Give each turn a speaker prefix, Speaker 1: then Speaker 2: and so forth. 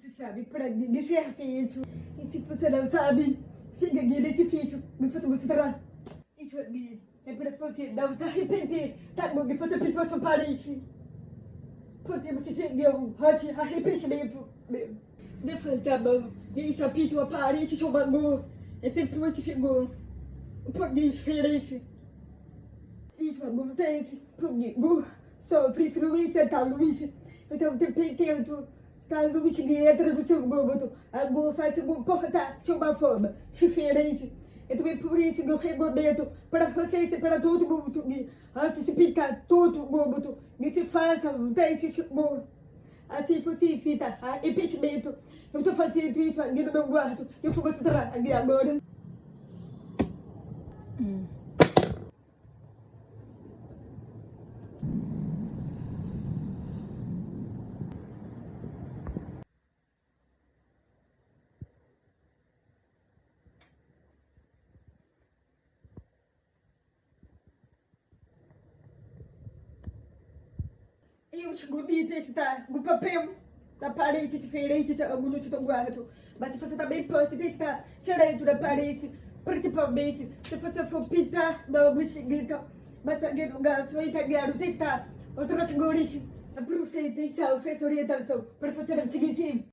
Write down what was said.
Speaker 1: Você sabe, para mim isso é difícil. E se você não sabe, fica aqui nesse difícil. Me faça mostrar. Isso aqui é para você não se arrepender. Tá bom, me faça pintar sua parede. Podemos dizer não, arrependimento meu. Levanta a mão e isso pintou a parede de um amor. E depois ficou um pouquinho diferente. Isso acontece comigo. Sofre influência da luz. Então, dependendo da luz que entra no seu cômodo, a luz vai se comportar de uma forma diferente. Então, é por isso que eu recomendo para vocês e para todo mundo que, antes de pintar todo o cômodo, que se façam 10 segundos. Assim você evita arrependimento. Eu estou fazendo isso aqui no meu quarto. Eu vou mostrar aqui agora. Eu escolhi testar no papel da parede diferente de alguns do quarto. Mas você também pode testar direito da parede, principalmente se você for pintar na bexiga. Mas aqui no caso, eu ainda quero testar outras cores. Aproveita e salve essa orientação para você não se esquecer.